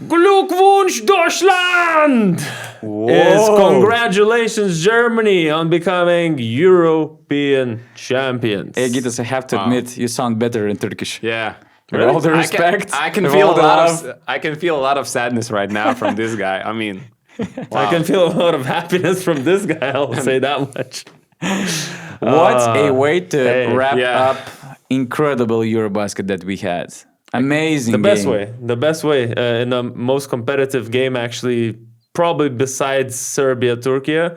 Glückwunsch Deutschland! Is congratulations Germany on becoming European champions. Hey, Gitas, I have to admit, you sound better in Turkish. Yeah. With all the respect, I can with feel all the love. I can feel a lot of sadness right now from this guy. I mean, I can feel a lot of happiness from this guy, I'll say that much. What a way to wrap yeah. up incredible EuroBasket that we had. Amazing The best game. way. The best way in the most competitive game, actually, probably besides Serbia-Turkey.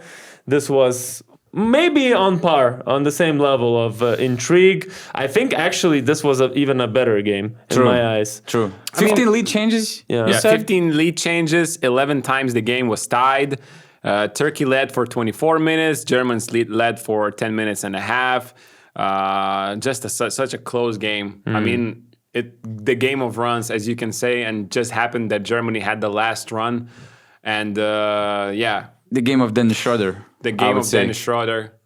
This was maybe on par, on the same level of intrigue. I think actually this was even a better game in my eyes. True. 15 lead changes? Yeah. you Yeah, said? 15 lead changes, 11 times the game was tied. Turkey led for 24 minutes. Germans led for 10 minutes and a half. Just such a close game. I mean, the game of runs, as you can say, and just happened that Germany had the last run. And The game of Dennis Schroeder. the game of Dennis Schroeder.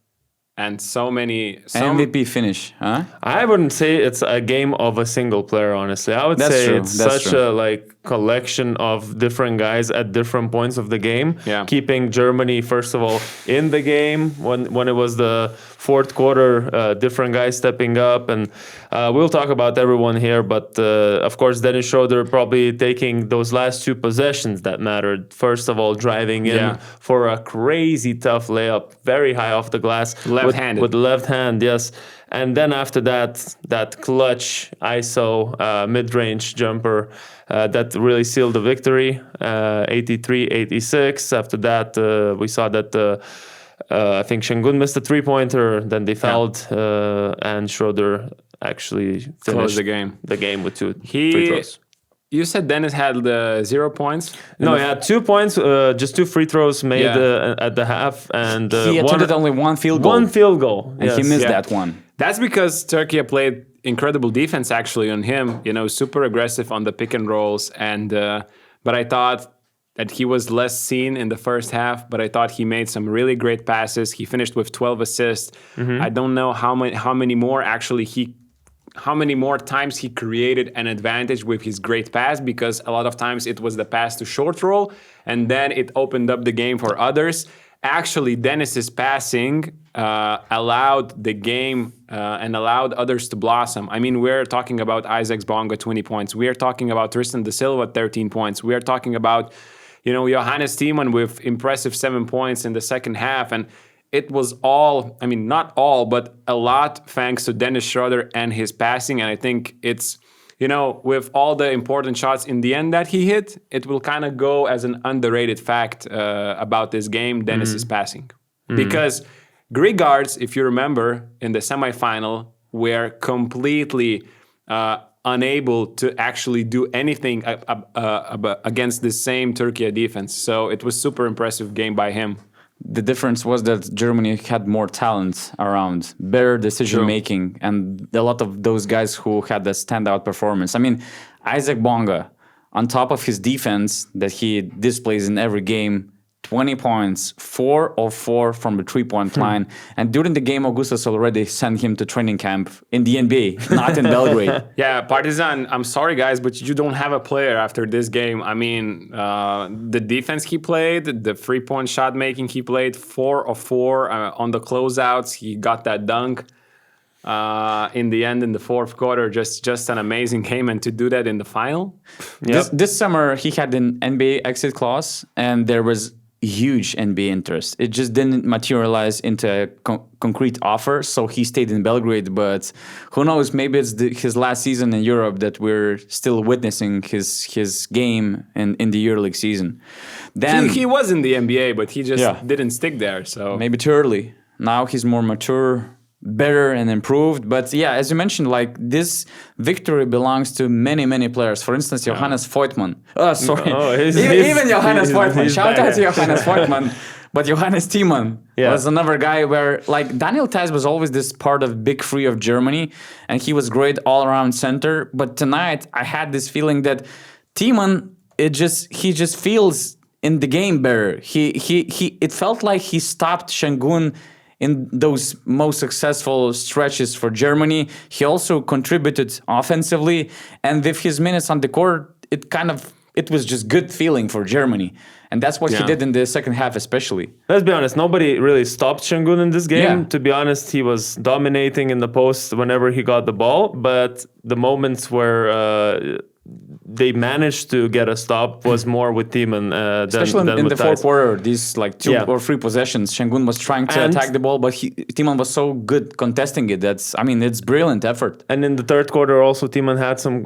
And so many... MVP finish, huh? I wouldn't say it's a game of a single player, honestly. I would That's say true. it's That's such true. a collection of different guys at different points of the game. Yeah. Keeping Germany, first of all, in the game when it was the fourth quarter, different guys stepping up. And we'll talk about everyone here. But of course, Dennis Schroeder probably taking those last two possessions that mattered. First of all, driving in for a crazy tough layup, very high off the glass. Left-handed. With the left hand, yes. And then after that clutch ISO mid-range jumper that really sealed the victory, 83-86. After that, we saw that I think Şengün missed a three-pointer. Then they fouled, and Schroeder actually finished the game. The game with free throws. You said Dennis had 0 points? No, he had 2 points, just 2 free throws made at the half, and He attempted only one field goal. One field goal, And he missed that one. That's because Turkey played incredible defense actually on him. Super aggressive on the pick and rolls. And but I thought that he was less seen in the first half. But I thought he made some really great passes. He finished with 12 assists. I don't know how many more times he created an advantage with his great pass, because a lot of times it was the pass to short roll, and then it opened up the game for others. Actually, Dennis's passing allowed the game and allowed others to blossom. I mean, we're talking about Isaac Bonga, 20 points. We are talking about Tristan da Silva, 13 points. We are talking about, Johannes Thiemann with impressive 7 points in the second half. And it was all, I mean, not all, but a lot thanks to Dennis Schroeder and his passing. And I think it's, with all the important shots in the end that he hit, it will kind of go as an underrated fact about this game, Dennis's passing. Because Greek guards, if you remember, in the semifinal, were completely unable to actually do anything against the same Turkey defense. So it was super impressive game by him. The difference was that Germany had more talent around, better decision-making, and a lot of those guys who had a standout performance. I mean, Isaac Bonga, on top of his defense that he displays in every game, 20 points, 4 of 4 from the three-point line. And during the game, Augustus already sent him to training camp in the NBA, not in Belgrade. Yeah, Partizan, I'm sorry, guys, but you don't have a player after this game. I mean, the defense he played, the three-point shot making he played, 4 of 4 on the closeouts. He got that dunk in the end in the fourth quarter. Just an amazing game. And to do that in the final. This summer, he had an NBA exit clause, and there was huge NBA interest. It just didn't materialize into a concrete offer, so he stayed in Belgrade. But who knows, maybe it's his last season in Europe that we're still witnessing his game in the EuroLeague season. Then he was in the NBA, but he just didn't stick there. So maybe too early. Now he's more mature, better and improved. But yeah, as you mentioned, this victory belongs to many, many players. For instance, Johannes Voigtmann. Even Johannes Voigtmann. Shout out to Johannes Voigtmann. But Johannes Thiemann was another guy where, Daniel Theis was always this part of Big Three of Germany, and he was great all-around center. But tonight, I had this feeling that Thiemann, he just feels in the game better. It felt like he stopped Şengün in those most successful stretches for Germany. He also contributed offensively, and with his minutes on the court, it kind of it was just good feeling for Germany. And that's what he did in the second half, especially. Let's be honest, nobody really stopped Şengün in this game. Yeah. To be honest, he was dominating in the post whenever he got the ball. But the moments where they managed to get a stop was more with Timon Especially than in with the fourth quarter, these like 2 or 3 possessions, Şengün was trying to attack the ball, but Timon was so good contesting it. It's brilliant effort. And in the third quarter, also Timon had some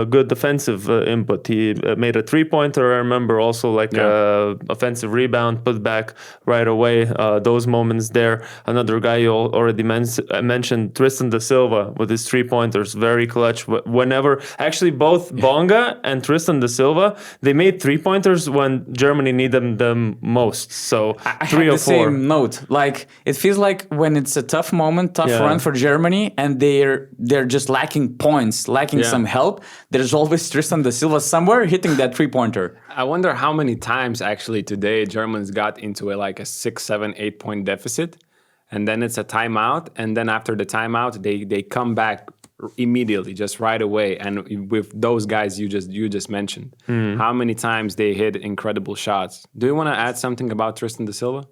good defensive input. He made a 3-pointer. I remember also like offensive rebound, put back right away. Those moments there. Another guy you already mentioned, Tristan da Silva, with his 3-pointers, very clutch. Whenever actually both Bonga and Tristan da Silva, they made 3-pointers when Germany needed them most. So I 3 had or the 4. same note. Like it feels like when it's a tough moment, tough run for Germany, and they're just lacking points, lacking some help. There's always Tristan da Silva somewhere hitting that 3-pointer. I wonder how many times actually today Germans got into a 6, 7, 8 point deficit, and then it's a timeout, and then after the timeout they come back immediately, just right away. And with those guys you just mentioned, how many times they hit incredible shots. Do you want to add something about Tristan da Silva?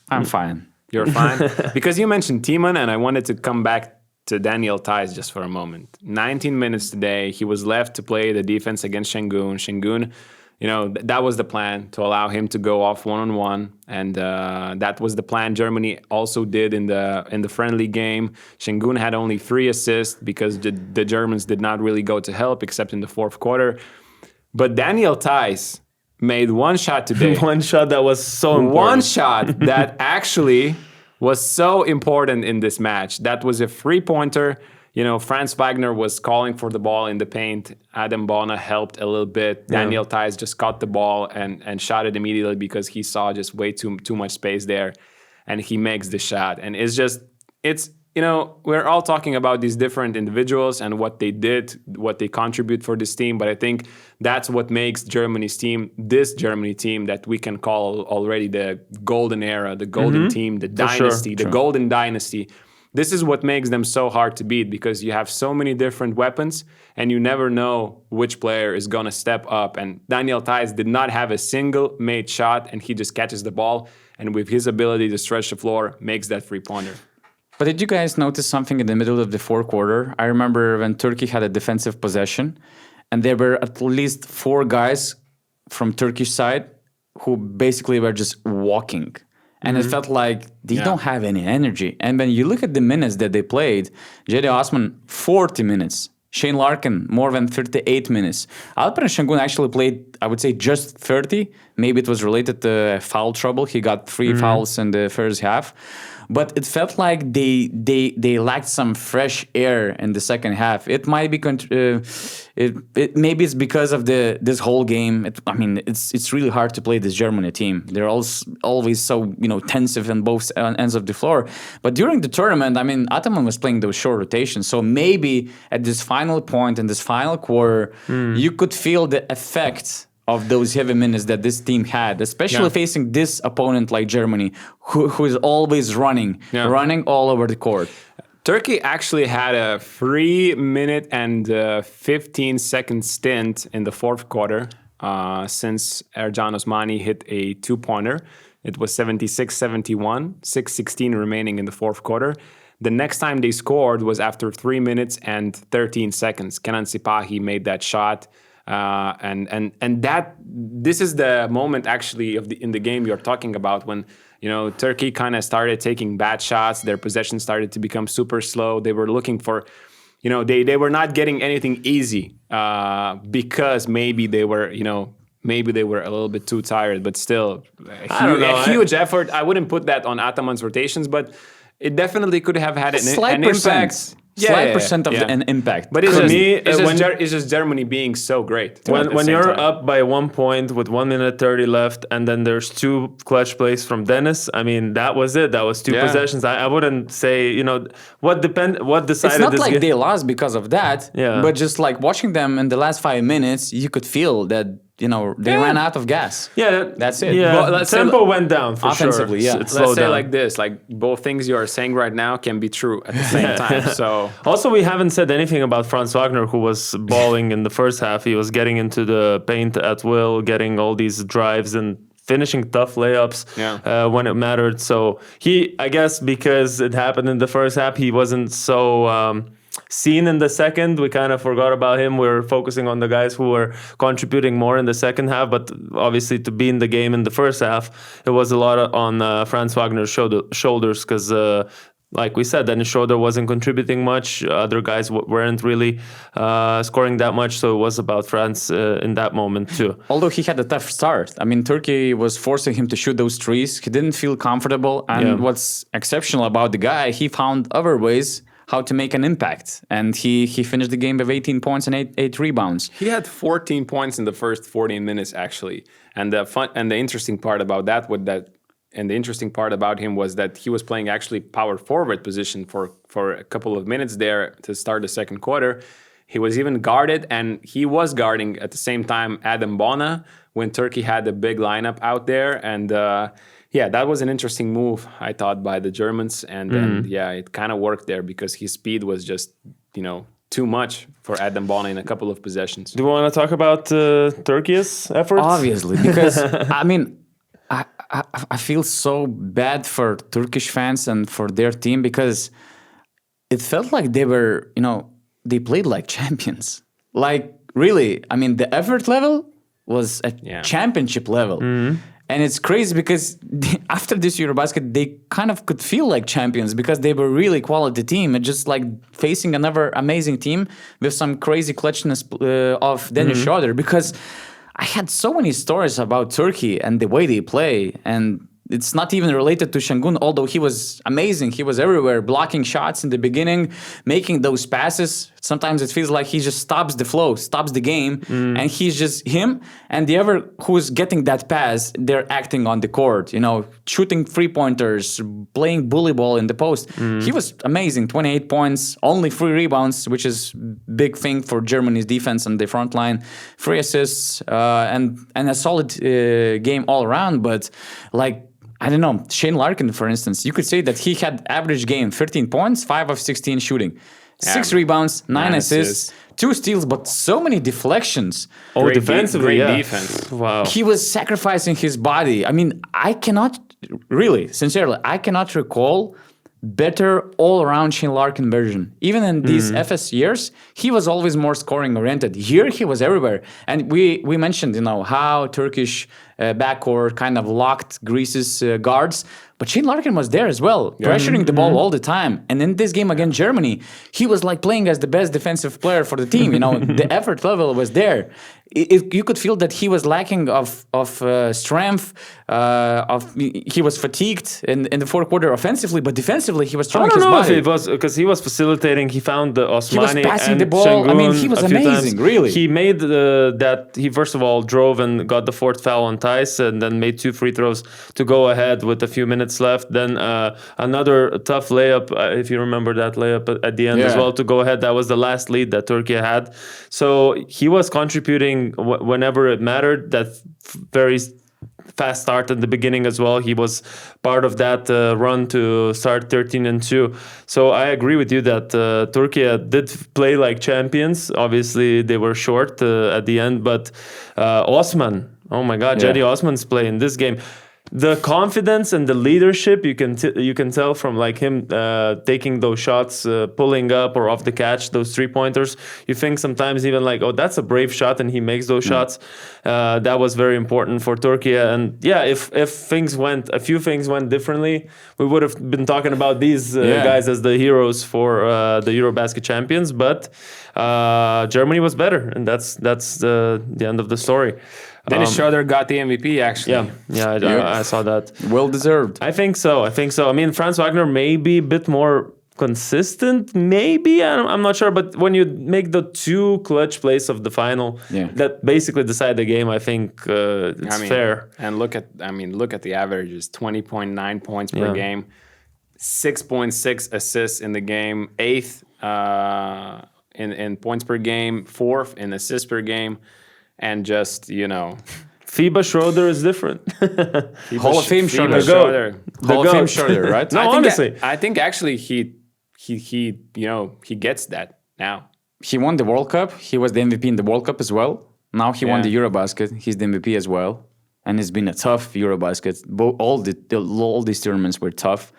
I'm fine. You're fine? Because you mentioned Timon, and I wanted to come back to Daniel Theis just for a moment. 19 minutes today. He was left to play the defense against Şengün. Şengün, that was the plan, to allow him to go off one-on-one. And that was the plan Germany also did in the friendly game. Şengün had only 3 assists because the Germans did not really go to help except in the fourth quarter. But Daniel Theis made one shot today. One shot that was so important. One shot that actually was so important in this match. That was a 3-pointer. Franz Wagner was calling for the ball in the paint. Adam Bona helped a little bit. Daniel Theis just caught the ball and shot it immediately because he saw just way too much space there. And he makes the shot. And we're all talking about these different individuals and what they did, what they contribute for this team. But I think that's what makes Germany's team, this Germany team that we can call already the golden era, the golden team, the dynasty, the golden dynasty. This is what makes them so hard to beat, because you have so many different weapons and you never know which player is going to step up. And Daniel Theis did not have a single made shot, and he just catches the ball and with his ability to stretch the floor makes that 3-pointer. But did you guys notice something in the middle of the fourth quarter? I remember when Turkey had a defensive possession and there were at least 4 guys from Turkish side who basically were just walking. And it felt like they don't have any energy. And when you look at the minutes that they played, Cedi Osman, 40 minutes. Shane Larkin, more than 38 minutes. Alperen Şengün actually played, I would say, just 30. Maybe it was related to foul trouble. He got 3 fouls in the first half. But it felt like they lacked some fresh air in the second half. It might be maybe it's because of this whole game. It's really hard to play this Germany team. They're always so tensive on both ends of the floor. But during the tournament, Ataman was playing those short rotations. So maybe at this final point in this final quarter, you could feel the effect of those heavy minutes that this team had, especially facing this opponent like Germany, who is always running all over the court. Turkey actually had a 3-minute and 15-second stint in the fourth quarter since Ercan Osmani hit a 2-pointer. It was 76-71, 6:16 remaining in the fourth quarter. The next time they scored was after 3 minutes and 13 seconds. Kenan Sipahi made that shot. This is the moment actually in the game you're talking about when Turkey kind of started taking bad shots. Their possession started to become super slow. They were looking for, they were not getting anything easy because maybe they were a little bit too tired. But still, a huge effort. I wouldn't put that on Ataman's rotations, but it definitely could have had an impact. Slight percent of an impact. But it's just Germany being so great. When you're up by 1 point with 1 minute 30 left, and then there's 2 clutch plays from Dennis, that was it. That was 2 possessions. I wouldn't say, what decided it's not this like game. they lost because of that, but just like watching them in the last 5 minutes, you could feel that they ran out of gas. Yeah, That's it. Yeah, Well, let's say tempo went down for offensively, sure. yeah. It slowed Let's say down. like this, like both things you are saying right now can be true at the same time. So Also, we haven't said anything about Franz Wagner, who was balling in the first half. He was getting into the paint at will, getting all these drives and finishing tough layups when it mattered. So I guess because it happened in the first half, he wasn't so seen in the second. We kind of forgot about him. We're focusing on the guys who were contributing more in the second half. But obviously, to be in the game in the first half, it was a lot on Franz Wagner's shoulders because like we said, Dennis Schroeder wasn't contributing much. Other guys weren't really scoring that much. So it was about Franz in that moment too. Although he had a tough start. I mean, Turkey was forcing him to shoot those threes. He didn't feel comfortable. And what's exceptional about the guy, he found other ways how to make an impact. And he finished the game with 18 points and eight rebounds. he had 14 points in the first 14 minutes actually. And the interesting part about the interesting part about him was that he was playing actually power forward position for a couple of minutes there to start the second quarter. He was even guarded, and he was guarding at the same time Adam Bona when Turkey had a big lineup out there. And that was an interesting move, I thought, by the Germans. And it kind of worked there because his speed was just, too much for Adam Bona in a couple of possessions. Do we want to talk about Turkey's efforts? Obviously, because, I mean, I feel so bad for Turkish fans and for their team because it felt like they were, they played like champions. Like, really, I mean, the effort level was at championship level. And it's crazy because after this EuroBasket, they kind of could feel like champions because they were really quality team and just like facing another amazing team with some crazy clutchness of Dennis Schroeder. Because I had so many stories about Turkey and the way they play, and it's not even related to Şengün, although he was amazing. He was everywhere, blocking shots in the beginning, making those passes. Sometimes it feels like he just stops the flow, stops the game, and he's just him. And the other who's getting that pass, they're acting on the court, shooting three-pointers, playing bully ball in the post. He was amazing, 28 points, only 3 rebounds, which is big thing for Germany's defense on the front line. 3 assists, and a solid game all around, but like, I don't know, Shane Larkin, for instance, you could say that he had average game, 13 points, 5 of 16 shooting, 6 rebounds, 9 assists, 2 steals, but so many deflections. Great defensively, great defense. Wow. He was sacrificing his body. I mean, I cannot recall better all-around Shane Larkin version. Even in these FS years, he was always more scoring-oriented. Here, he was everywhere. And we mentioned, how Turkish backcourt kind of locked Greece's guards. But Shane Larkin was there as well, pressuring the ball all the time. And in this game against Germany, he was like playing as the best defensive player for the team. The effort level was there. You could feel that he was lacking of strength. He was fatigued in the fourth quarter offensively, but defensively he was throwing his body. I don't know if it was because he was facilitating. He found the Osmani. He was passing and the ball. Şengün I mean, he was a few amazing, times. really. He made that. He first of all drove and got the 4th foul on Tice, and then made 2 free throws to go ahead with a few minutes left. Then another tough layup, if you remember that layup at the end as well, to go ahead. That was the last lead that Turkey had. So he was contributing whenever it mattered. That very fast start at the beginning as well. He was part of that run to start 13-2. So I agree with you that Turkey did play like champions. Obviously, they were short at the end, but Osman, oh my God, Cedi Osman's play in this game. The confidence and the leadership you can tell from like him taking those shots, pulling up or off the catch, those 3-pointers. You think sometimes even like, oh, that's a brave shot, and he makes those shots. That was very important for Turkey. And if a few things went differently, we would have been talking about these guys as the heroes for the EuroBasket champions. But Germany was better, and that's the end of the story. Dennis Schroeder got the MVP, actually. I saw that. Well deserved. I think so. I mean, Franz Wagner may be a bit more consistent, maybe. I'm not sure. But when you make the 2 clutch plays of the final that basically decide the game, I think it's fair. And look at the averages: 20.9 points per game, 6.6 assists in the game, 8th in points per game, 4th in assists per game. and just, FIBA Schroeder is different. Hall of Fame Schroeder. Schroeder. Hall of Fame Schroeder, right? No, honestly. I think actually he gets that now. He won the World Cup. He was the MVP in the World Cup as well. Now he won the EuroBasket. He's the MVP as well. And it's been a tough EuroBasket. All these tournaments were tough.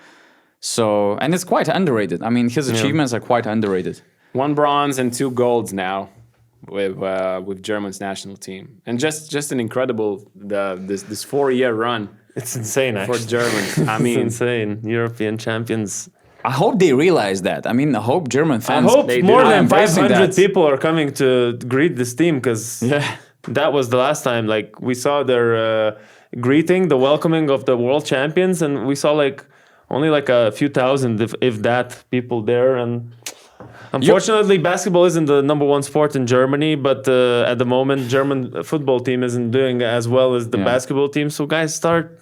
So, and it's quite underrated. I mean, his achievements are quite underrated. 1 bronze and 2 golds now with German's national team. And just an incredible this 4-year run. It's insane, actually. For Germans. I mean, it's insane. European champions. I hope they realize that. I mean, I hope German fans. I hope more than embracing 500 that. people are coming to greet this team because that was the last time. Like we saw their greeting, the welcoming of the world champions, and we saw only a few thousand, if that, people there. And unfortunately, basketball isn't the number 1 sport in Germany. But at the moment, German football team isn't doing as well as the basketball team. So guys, start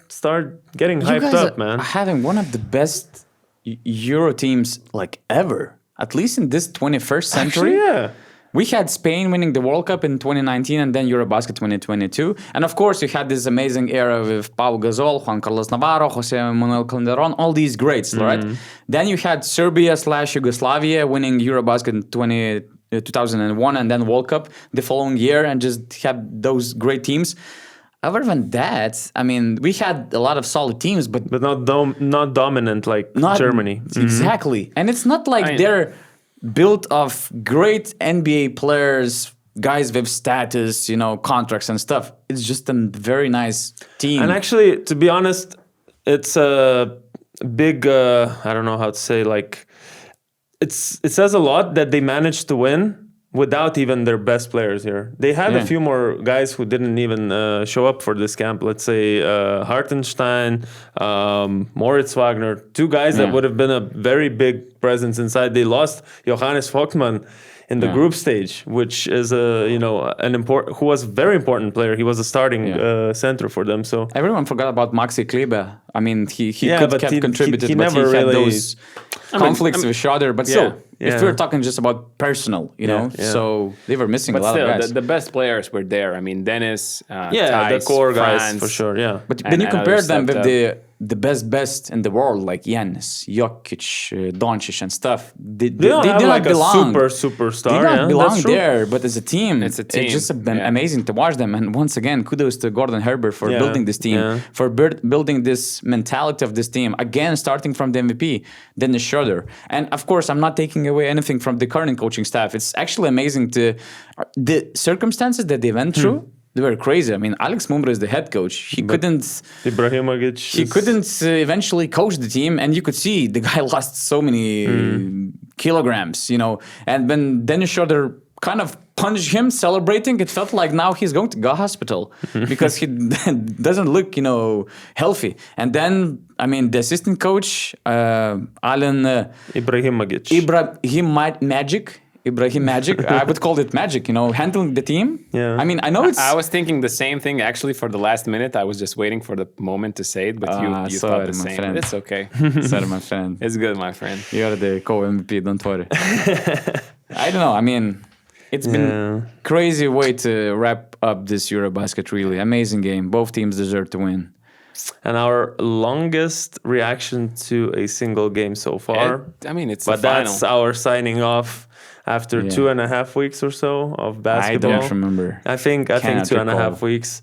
getting hyped up, man. Having one of the best Euro teams ever, at least in this 21st century. Actually, We had Spain winning the World Cup in 2019 and then EuroBasket 2022. And of course, you had this amazing era with Pau Gasol, Juan Carlos Navarro, Jose Manuel Calderon, all these greats, right? Then you had Serbia/Yugoslavia winning EuroBasket in 2001 and then World Cup the following year and just had those great teams. Other than that, I mean, we had a lot of solid teams, but not dominant like Germany. Exactly. And it's not like they're built of great NBA players, guys with status, contracts and stuff. It's just a very nice team. And actually, to be honest, it's a big, I don't know how to say, it says a lot that they managed to win without even their best players here. They had a few more guys who didn't even show up for this camp. Let's say Hartenstein, Moritz Wagner, 2 guys that would have been a very big presence inside. They lost Johannes Vogtmann in the group stage, which is who was a very important player. He was a starting center for them. So everyone forgot about Maxi Kleber. I mean, he could have contributed, he but never he had really, those conflicts with each other. But still, if we're talking just about personal, so they were missing a lot of guys. The best players were there. I mean, Dennis, the core guys Franz, for sure. Yeah, but when you compare them with the best in the world, like Giannis, Jokic, Doncic, and stuff, they do not belong. A superstar. They don't belong there. But as a team, it's just been amazing to watch them. And once again, kudos to Gordon Herbert for building this team, for building this mentality of this team. Again, starting from the MVP, Dennis Schroeder. And of course, I'm not taking away anything from the current coaching staff. It's actually amazing the circumstances that they went through. They were crazy. I mean, Alex Mumra is the head coach. He couldn't eventually coach the team, and you could see the guy lost so many kilograms, And when Dennis Schroeder kind of punched him celebrating, it felt like now he's going to go hospital because he doesn't look, healthy. And then, I mean, the assistant coach, Alan Ibrahim Magic, I would call it magic, handling the team. Yeah. I mean, I know I was thinking the same thing actually for the last minute. I was just waiting for the moment to say it, but you thought the same. Friend. It's okay. Sorry, my friend. It's good, my friend. You're the co-MVP, don't worry. I don't know. I mean, it's been crazy way to wrap up this EuroBasket, really. Amazing game. Both teams deserve to win. And our longest reaction to a single game so far. That's our signing off after 2.5 weeks or so of basketball. I don't remember. I think 2.5 weeks.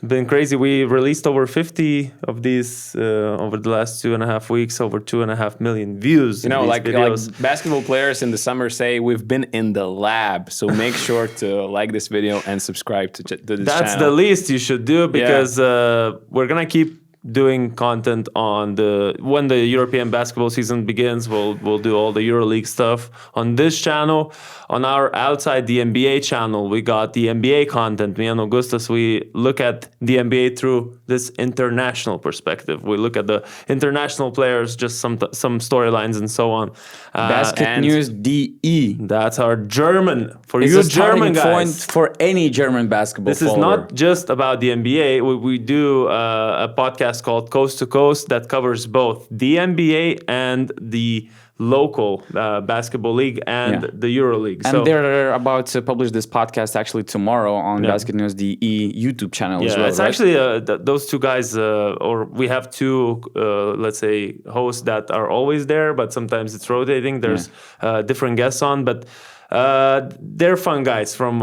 Been crazy. We released over 50 of these over the last 2.5 weeks, over 2.5 million views. Like basketball players in the summer say, we've been in the lab. So make sure to like this video and subscribe to this channel. That's the least you should do because we're going to keep doing content on when the European basketball season begins. We'll do all the EuroLeague stuff on this channel. On our Outside the NBA channel, we got the NBA content. Me and Augustus, we look at the NBA through this international perspective. We look at the international players, just some storylines and so on. BasketNews DE. That's our German for it's you a German guys. Point for any German basketball. This is not just about the NBA. We do a podcast podcast called Coast to Coast that covers both the NBA and the local basketball league and the Euro League. And they're about to publish this podcast actually tomorrow on BasketNews, the YouTube channel as well. It's actually those two guys, or we have two, let's say, hosts that are always there, but sometimes it's rotating. There's different guests on, but they're fun guys from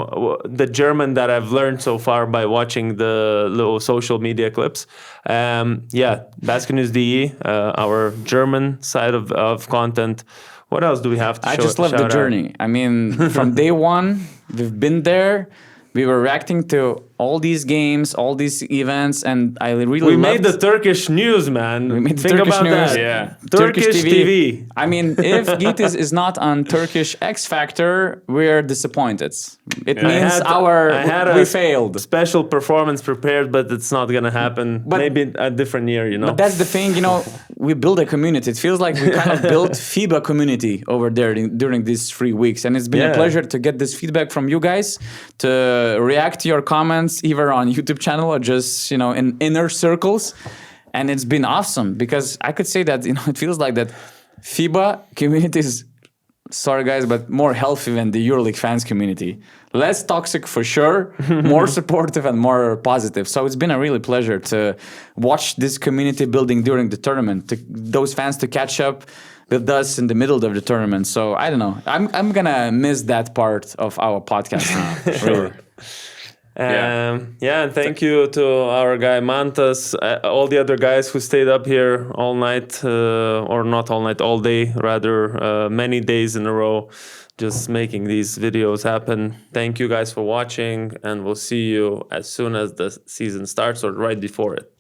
the German that I've learned so far by watching the little social media clips. BasketNews.de, our German side of content. What else do we have to I just love the journey. I mean, from day one, we've been there. We were reacting to all these games, all these events, and I really made the Turkish news, man. We made the Think Turkish about news. that. Yeah. Turkish TV. I mean, if Gitis is not on Turkish X Factor, we're disappointed. It means we failed. Special performance prepared, but it's not gonna happen. But maybe a different year, you know. But that's the thing, you know. We build a community. It feels like we kind of built FIBA community over there during these 3 weeks, and it's been a pleasure to get this feedback from you guys, to react to your comments either on YouTube channel or just in inner circles, and it's been awesome because I could say that it feels like that FIBA community is, sorry guys, but more healthy than the EuroLeague fans community. Less toxic for sure, more supportive and more positive. So it's been a really pleasure to watch this community building during the tournament, those fans to catch up with us in the middle of the tournament. So I don't know. I'm gonna miss that part of our podcasting. Really. And thank you to our guy Mantas, all the other guys who stayed up here all night, or not all night, all day, rather, many days in a row, just making these videos happen. Thank you guys for watching, and we'll see you as soon as the season starts or right before it.